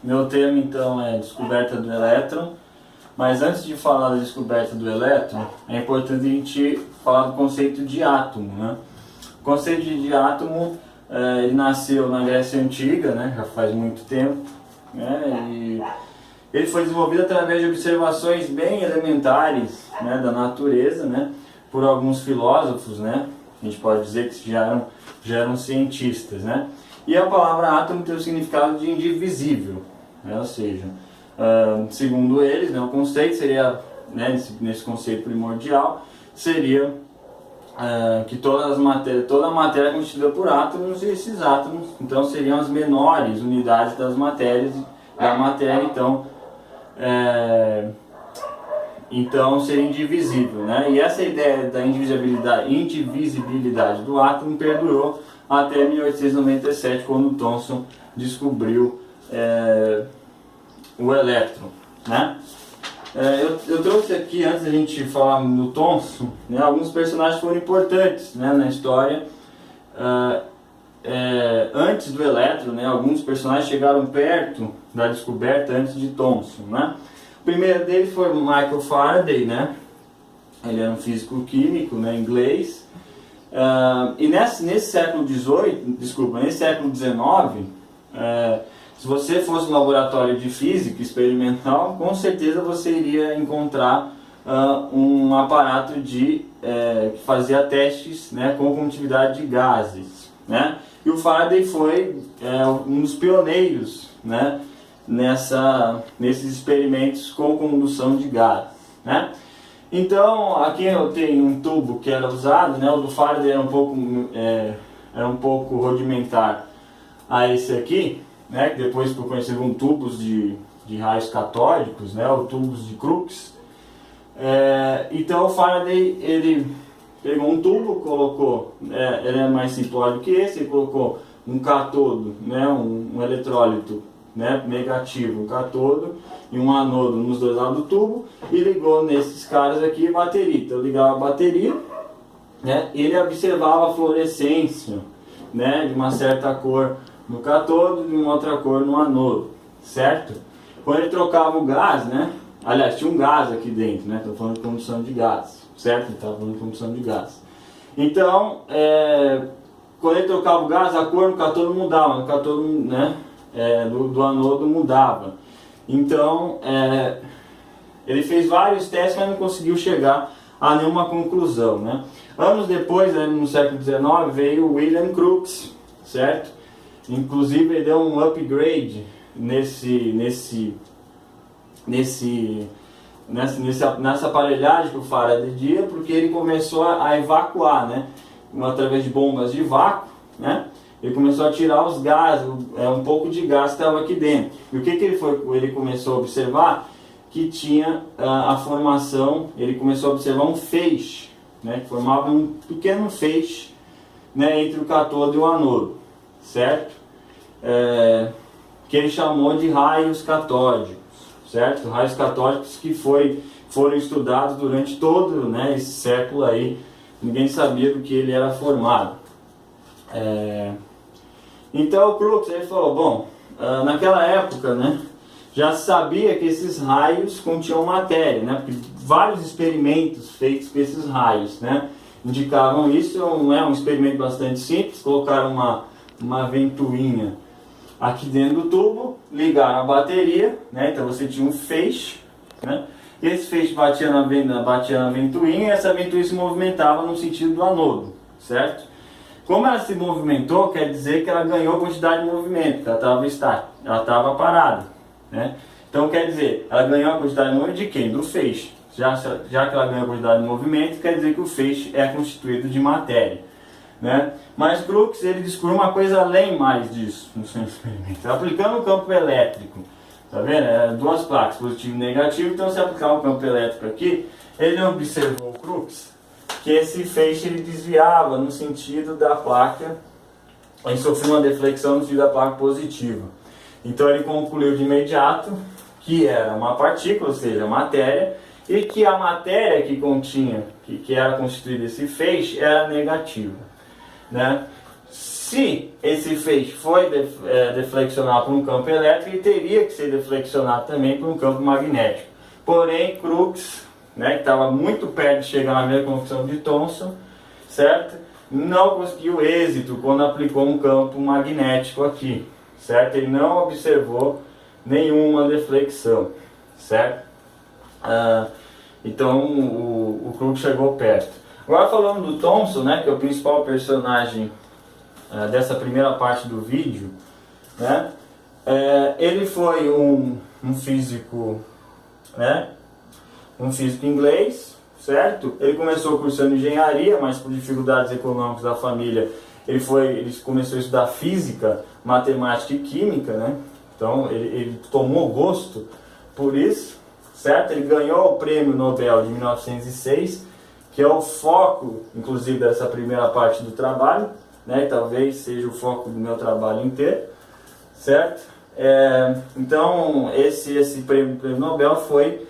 Meu tema então é descoberta do elétron, mas antes de falar da descoberta do elétron, é importante a gente falar do conceito de átomo, né? O conceito de átomo, ele nasceu na Grécia Antiga, né? Já faz muito tempo, né? E ele foi desenvolvido através de observações bem elementares, né, da natureza, né, por alguns filósofos, né? A gente pode dizer que já eram cientistas, né? E a palavra átomo tem o significado de indivisível, né? Ou seja, segundo eles, né, o conceito seria, né, nesse conceito primordial, seria que toda a matéria é constituída por átomos, e esses átomos então seriam as menores unidades da matéria, então seria indivisível, né? E essa ideia da indivisibilidade do átomo perdurou até 1897, quando Thomson descobriu o elétron, né? Eu trouxe aqui, antes da gente falar no Thomson, né, alguns personagens foram importantes, né, na história. Antes do elétron, né, alguns personagens chegaram perto da descoberta antes de Thomson, né? O primeiro dele foi Michael Faraday, né? Ele era um físico-químico, né, inglês. E nesse século nesse século XIX, se você fosse no laboratório de física experimental, com certeza você iria encontrar um aparato que fazia testes, né, com condutividade de gases, né? E o Faraday foi um dos pioneiros, né, nesses experimentos com condução de gás, né? Então aqui eu tenho um tubo que era usado, né? O do Faraday era um pouco rudimentar a esse aqui, né? Que depois ficou conhecido como tubos de raios catódicos, né? Ou tubos de Crookes. Então o Faraday, ele pegou um tubo, colocou, ele é mais simplório que esse, ele colocou um catodo, né? Um eletrólito, né, negativo, um catodo e um anodo nos dois lados do tubo, e ligou nesses caras aqui a bateria. Então ligava a bateria, né, e ele observava a fluorescência, né, de uma certa cor no catodo e de uma outra cor no anodo, certo? Quando ele trocava o gás, né, aliás, tinha um gás aqui dentro, né, estou falando de condução de gás, certo? Ele estava falando de condução de gás. Então, quando ele trocava o gás, a cor no catodo mudava, no catodo, né, do anodo mudava. Então ele fez vários testes, mas não conseguiu chegar a nenhuma conclusão, né? Anos depois, né, no século XIX, veio William Crookes, certo? Inclusive ele deu um upgrade nessa aparelhagem que o Faraday tinha, porque ele começou a evacuar, né, através de bombas de vácuo, né? Ele começou a tirar os gases, um pouco de gás que estava aqui dentro. E o que ele começou a observar? Que tinha a formação, ele começou a observar um feixe, né, que formava um pequeno feixe, né, entre o catodo e o anodo, certo? Que ele chamou de raios catódicos, certo? Raios catódicos que foram estudados durante todo, né, esse século aí. Ninguém sabia do que ele era formado. Então o Crookes, ele falou, bom, naquela época, né, já se sabia que esses raios continham matéria, né, porque vários experimentos feitos com esses raios, né, indicavam isso. Um experimento bastante simples. Colocaram uma ventoinha aqui dentro do tubo, ligaram a bateria, né, então você tinha um feixe, né, e esse feixe batia na ventoinha, e essa ventoinha se movimentava no sentido do anodo, certo? Como ela se movimentou, quer dizer que ela ganhou quantidade de movimento, que ela estava estática, ela estava parada, né? Então quer dizer, ela ganhou a quantidade de movimento de quem? Do feixe. Já que ela ganhou a quantidade de movimento, quer dizer que o feixe é constituído de matéria, né? Mas Crookes, ele descobriu uma coisa além mais disso no seu experimento, aplicando o campo elétrico, tá vendo? Duas placas, positivo e negativo. Então se aplicar o campo elétrico aqui, ele observou, Crookes, que esse feixe ele desviava no sentido da placa, ele sofreu uma deflexão no sentido da placa positiva. Então ele concluiu de imediato que era uma partícula, ou seja, matéria, e que a matéria que era constituída esse feixe era negativa, né? Se esse feixe foi deflexionado por um campo elétrico, ele teria que ser deflexionado também por um campo magnético. Porém, Crookes, né, que estava muito perto de chegar na mesma conclusão de Thomson, certo? Não conseguiu êxito quando aplicou um campo magnético aqui, certo? Ele não observou nenhuma deflexão, certo? Então o Crookes chegou perto. Agora falando do Thomson, né, que é o principal personagem dessa primeira parte do vídeo, né? Ele foi um físico, né? Um físico inglês, certo? Ele começou cursando engenharia, mas por dificuldades econômicas da família, ele começou a estudar física, matemática e química, né? Então ele tomou gosto por isso, certo? Ele ganhou o Prêmio Nobel de 1906, que é o foco, inclusive, dessa primeira parte do trabalho, né? Talvez seja o foco do meu trabalho inteiro, certo? Então esse prêmio Nobel foi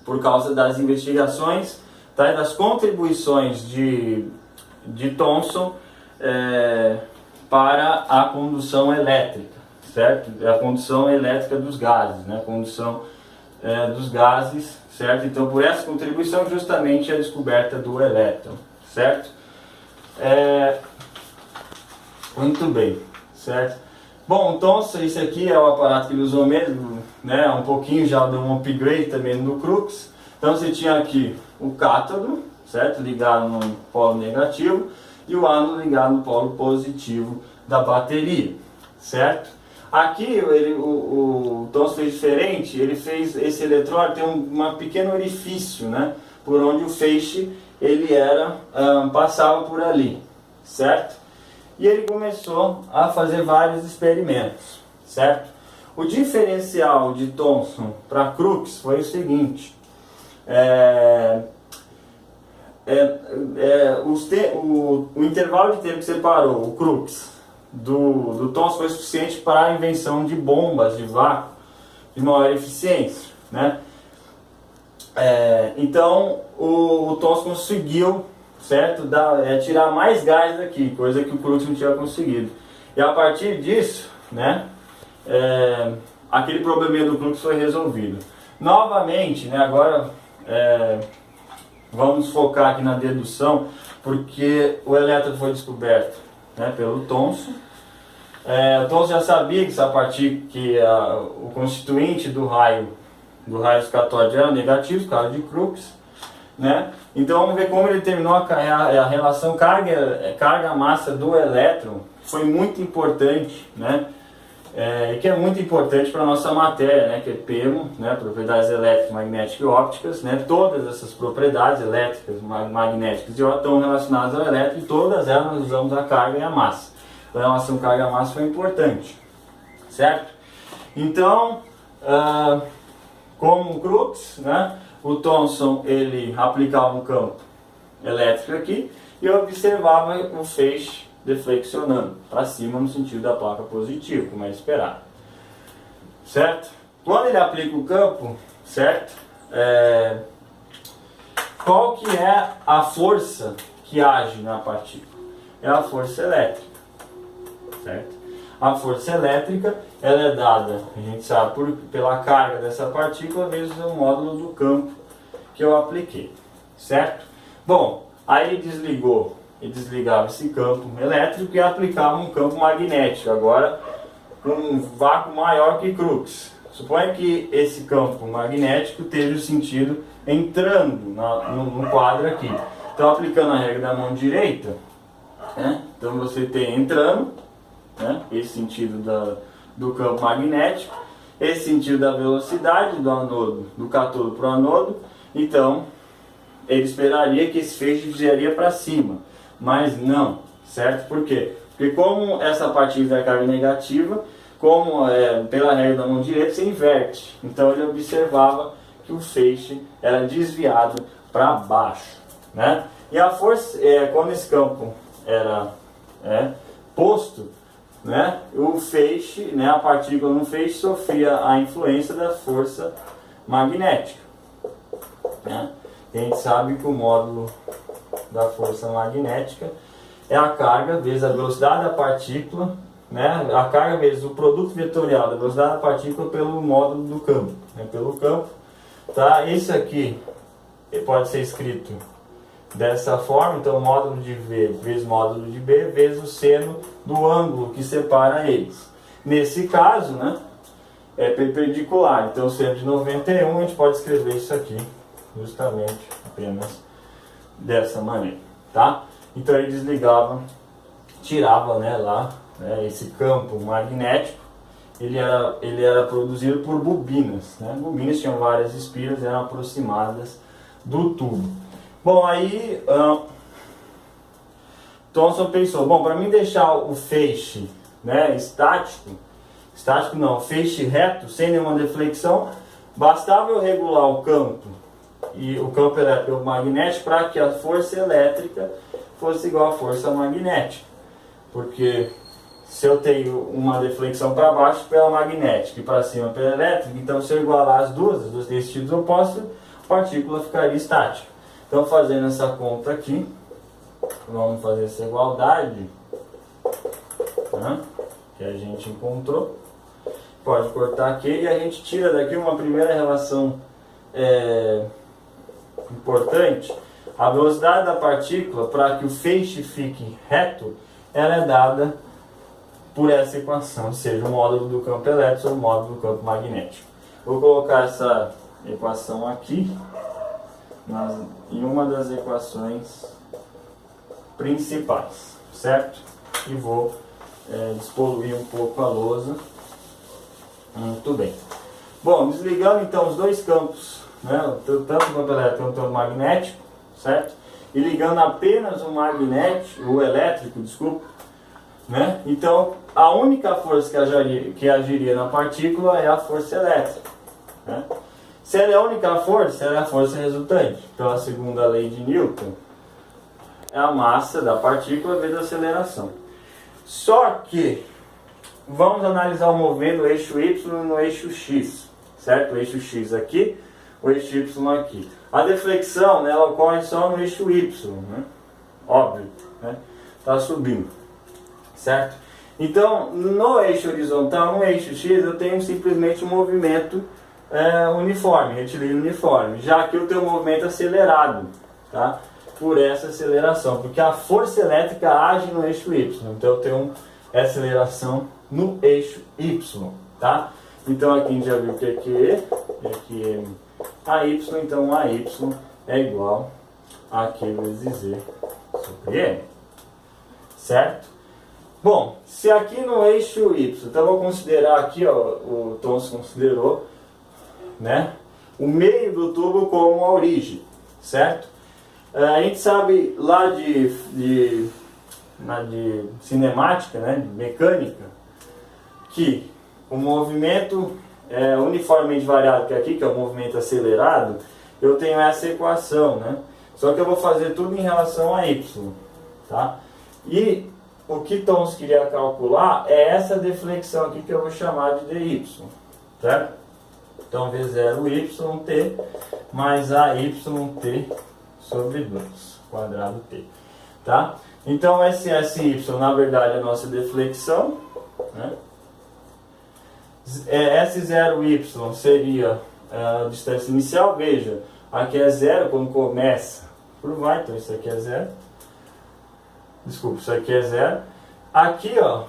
por causa das investigações, tá? Das contribuições de Thomson para a condução elétrica, certo? A condução elétrica dos gases, né? A condução dos gases, certo? Então, por essa contribuição, justamente a descoberta do elétron, certo? Muito bem, certo? Bom, então esse aqui é o aparato que ele usou mesmo, né? Um pouquinho já deu um upgrade também no Crookes. Então você tinha aqui o cátodo, certo? Ligado no polo negativo, e o ánodo ligado no polo positivo da bateria, certo? Aqui o Thomson fez diferente, ele fez esse eletrônico, tem um pequeno orifício, né? Por onde o feixe ele passava por ali, certo? E ele começou a fazer vários experimentos, certo? O diferencial de Thomson para Crookes foi o seguinte: o intervalo de tempo que separou o Crookes do Thomson foi suficiente para a invenção de bombas de vácuo de maior eficiência, né? Então o Thomson conseguiu, certo, tirar mais gás daqui, coisa que o Crookes não tinha conseguido. E a partir disso, né, aquele probleminha do Crookes foi resolvido. Novamente, né, agora vamos focar aqui na dedução, porque o elétron foi descoberto, né, pelo Thomson. O Thomson já sabia que o constituinte do raio dos catódicos era negativo, por causa de Crookes, né? Então vamos ver como ele terminou a relação carga-massa do elétron. Foi muito importante, né? E que é muito importante para a nossa matéria, né? Que é PEMO, né? Propriedades elétricas, magnéticas e ópticas, né? Todas essas propriedades elétricas, magnéticas e ópticas estão relacionadas ao elétron, e todas elas nós usamos a carga e a massa. Então a relação carga-massa foi importante, certo? Então, como o Crookes, né? O Thomson ele aplicava um campo elétrico aqui e observava o feixe deflexionando para cima no sentido da placa positiva, como é esperado, certo? Quando ele aplica o campo, certo? Qual que é a força que age na partícula? É a força elétrica, certo? A força elétrica ela é dada, a gente sabe, pela carga dessa partícula vezes o módulo do campo que eu apliquei, certo? Bom, aí ele desligava esse campo elétrico e aplicava um campo magnético, agora com um vácuo maior que Crookes. Suponha que esse campo magnético esteja o sentido entrando no quadro aqui. Então, aplicando a regra da mão direita, né? Então você tem entrando, né? Esse sentido do campo magnético, esse sentido da velocidade do anodo, do cátodo para o anodo. Então ele esperaria que esse feixe viria para cima, mas não, certo? Por quê? Porque como essa partícula é carga negativa, pela regra da mão direita, se inverte. Então ele observava que o feixe era desviado para baixo, né? E a força, quando esse campo era posto, né, o feixe, né, a partícula no feixe sofria a influência da força magnética, né? A gente sabe que o módulo da força magnética é a carga vezes a velocidade da partícula, né? A carga vezes o produto vetorial da velocidade da partícula pelo módulo do campo, né? Pelo campo, tá? Esse aqui pode ser escrito dessa forma, então módulo de V vezes módulo de B vezes o seno do ângulo que separa eles. Nesse caso, né, é perpendicular, então seno de 91 a gente pode escrever isso aqui justamente apenas dessa maneira, tá? Então ele desligava, tirava, né, lá, né, esse campo magnético. Ele era produzido por bobinas, né? Bobinas tinham várias espiras, eram aproximadas do tubo. Bom, aí Thomson pensou, bom, para mim deixar o feixe, né, estático não, feixe reto, sem nenhuma deflexão, bastava eu regular o campo e o campo eletromagnético para que a força elétrica fosse igual à força magnética, porque se eu tenho uma deflexão para baixo pela magnética e para cima pela elétrica, então se eu igualar as duas têm sentidos opostos, a partícula ficaria estática. Então, fazendo essa conta aqui, vamos fazer essa igualdade, né, que a gente encontrou. Pode cortar aqui e a gente tira daqui uma primeira relação importante. A velocidade da partícula, para que o feixe fique reto, ela é dada por essa equação, ou seja, o módulo do campo elétrico ou o módulo do campo magnético. Vou colocar essa equação aqui em uma das equações principais, certo? E vou despoluir um pouco a lousa. Muito bem. Bom, desligando então os dois campos, né, tanto o campo elétrico quanto o magnético, certo? E ligando apenas o elétrico, desculpa, né? Então, a única força que agiria na partícula é a força elétrica, né? Se ela é a única força, ela é a força resultante. Pela segunda lei de Newton, é a massa da partícula vezes a aceleração. Só que vamos analisar o movimento no eixo Y e no eixo X, certo? O eixo X aqui, o eixo Y aqui. A deflexão, né, ela ocorre só no eixo Y, né? Óbvio, né? Está subindo, certo? Então, no eixo horizontal, no eixo X, eu tenho simplesmente um movimento uniforme, retilíneo uniforme, já que eu tenho um movimento acelerado, tá? Por essa aceleração, porque a força elétrica age no eixo Y, então eu tenho aceleração no eixo Y, tá? Então aqui a gente já viu que aqui E, aqui M, AY, então AY é igual a Q vezes Z sobre M, certo? Bom, se aqui no eixo Y, então eu vou considerar aqui, ó, o Thomson considerou, né, o meio do tubo como a origem, certo? A gente sabe lá de cinemática, né, de mecânica, que o movimento uniformemente variado, que aqui, que é o movimento acelerado, eu tenho essa equação, né? Só que eu vou fazer tudo em relação a Y, tá? E o que Thomson queria calcular é essa deflexão aqui que eu vou chamar de dy, certo? Então, V0 YT mais AYT sobre 2, quadrado T, tá? Então, esse SY, na verdade, é a nossa deflexão, né? S0Y seria a distância inicial, veja, aqui é 0 quando começa, curvar, então isso aqui é 0. Desculpa, isso aqui é 0. Aqui, ó,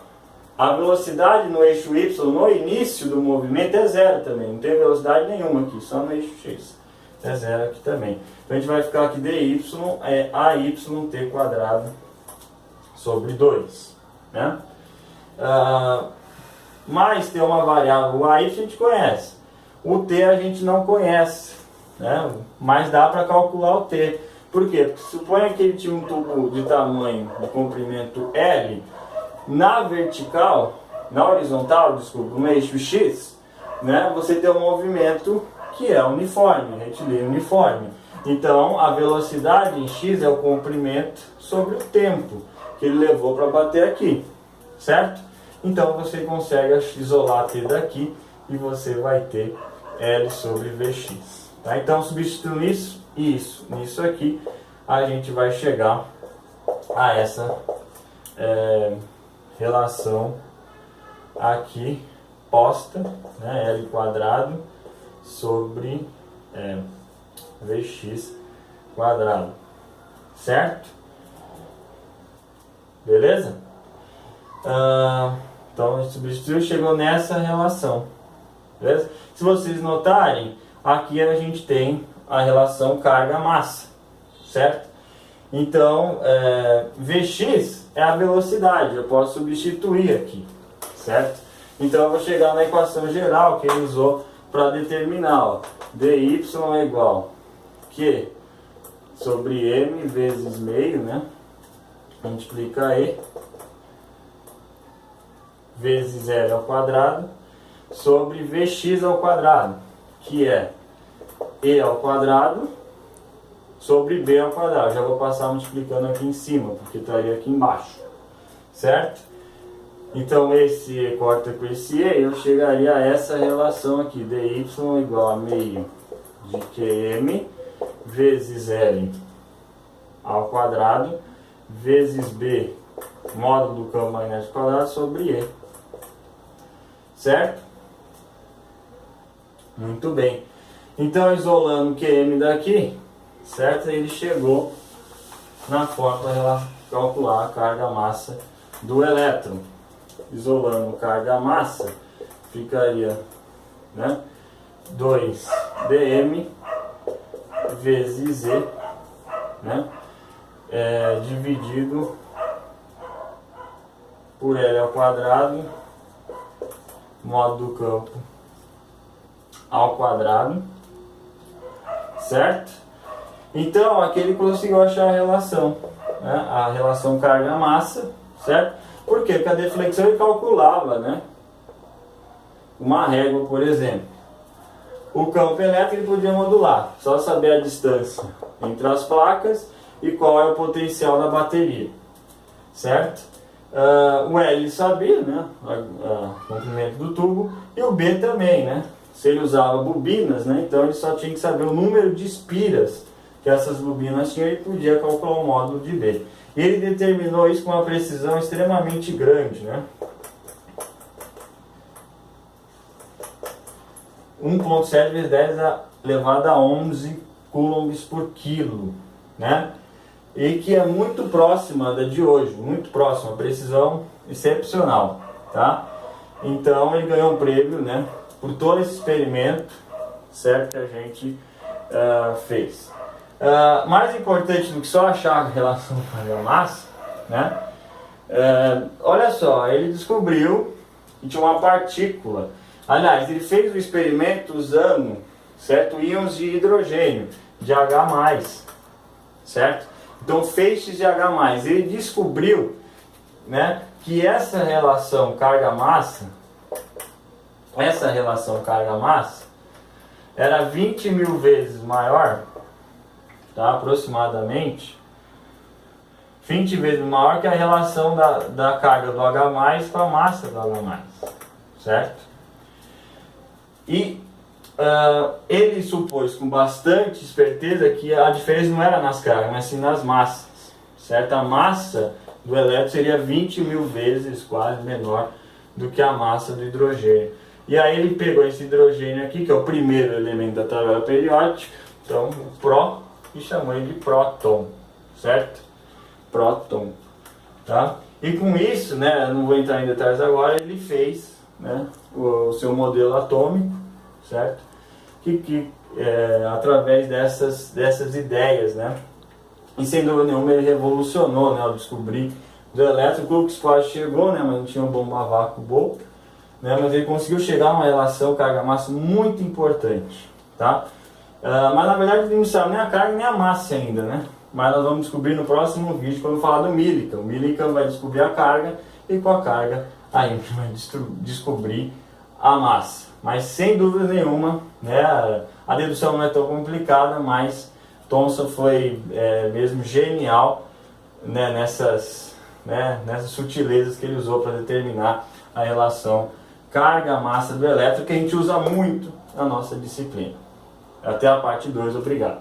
a velocidade no eixo Y, no início do movimento, é 0 também. Não tem velocidade nenhuma aqui, só no eixo X. É 0 aqui também. Então a gente vai ficar aqui dy é AYT quadrado sobre 2. Né? Mas tem uma variável, o AY a gente conhece. O T a gente não conhece, né? Mas dá para calcular o T. Por quê? Porque suponha que ele tinha um tubo de tamanho, de comprimento L, na horizontal, desculpa, no eixo X, né, você tem um movimento que é uniforme, retilíneo uniforme. Então, a velocidade em X é o comprimento sobre o tempo que ele levou para bater aqui, certo? Então, você consegue isolar T daqui e você vai ter L sobre Vx. Tá? Então, substituindo isso aqui, a gente vai chegar a essa relação aqui posta, né, L quadrado sobre Vx quadrado, certo? Beleza? Então a gente substituiu, chegou nessa relação, beleza? Se vocês notarem, aqui a gente tem a relação carga-massa, certo? Então, Vx é a velocidade, eu posso substituir aqui, certo? Então eu vou chegar na equação geral que ele usou para determinar, ó, dy é igual Q sobre m vezes meio, né? Multiplica E vezes L ao quadrado sobre Vx ao quadrado, que é E ao quadrado sobre B ao quadrado. Já vou passar multiplicando aqui em cima, porque estaria aqui embaixo, certo? Então esse E corta com esse E, eu chegaria a essa relação aqui, dy igual a meio de Qm vezes L ao quadrado vezes B módulo do campo magnético quadrado sobre E, certo? Muito bem. Então, isolando Qm daqui, certo? Ele chegou na forma para calcular a carga-massa do elétron. Isolando carga-massa, ficaria, né, 2 dm vezes E, né, dividido por L ao quadrado módulo do campo ao quadrado, certo? Então aqui ele conseguiu achar a relação, né? A relação carga-massa, certo? Por quê? Porque a deflexão ele calculava, né, uma régua, por exemplo. O campo elétrico ele podia modular, só saber a distância entre as placas e qual é o potencial da bateria, certo? O L ele sabia, né, o comprimento do tubo, e o B também, né? Se ele usava bobinas, né, então ele só tinha que saber o número de espiras que essas bobinas tinham e podia calcular o módulo de B. E ele determinou isso com uma precisão extremamente grande, né? 1,7 vezes 10 elevado a 11 coulombs por quilo, né? E que é muito próxima da de hoje, muito próxima, precisão excepcional, tá? Então ele ganhou um prêmio, né, por todo esse experimento, certo, que a gente fez. Mais importante do que só achar a relação carga-massa, né, olha só, ele descobriu que tinha uma partícula. Aliás, ele fez o experimento usando, certo, íons de hidrogênio, de H+, certo? Então, feixes de H+, ele descobriu, né, que essa relação carga-massa, era 20 mil vezes maior, tá, aproximadamente, 20 vezes maior que a relação da carga do H+ com a massa do H+, certo? E ele supôs com bastante esperteza que a diferença não era nas cargas, mas sim nas massas, certo? A massa do elétron seria 20 mil vezes quase menor do que a massa do hidrogênio. E aí ele pegou esse hidrogênio aqui, que é o primeiro elemento da tabela periódica, então o pró, e chamou ele de próton, certo? Próton, tá? E com isso, né, eu não vou entrar em detalhes agora, ele fez, né, o seu modelo atômico, certo? Que através dessas ideias, né? E sem dúvida nenhuma ele revolucionou, né, ao descobrir do elétron. O Crookes quase chegou, né, mas não tinha um bomba a vácuo bom, né, mas ele conseguiu chegar a uma relação carga-massa muito importante, tá? Mas na verdade ele não sabe nem a carga nem a massa ainda, né? Mas nós vamos descobrir no próximo vídeo quando falar do Millikan. O Millikan vai descobrir a carga e com a carga a gente vai descobrir a massa. Mas sem dúvida nenhuma, né, a dedução não é tão complicada, mas Thomson foi mesmo genial, né, nessas sutilezas que ele usou para determinar a relação carga-massa do elétron, que a gente usa muito na nossa disciplina. Até a parte 2, obrigado.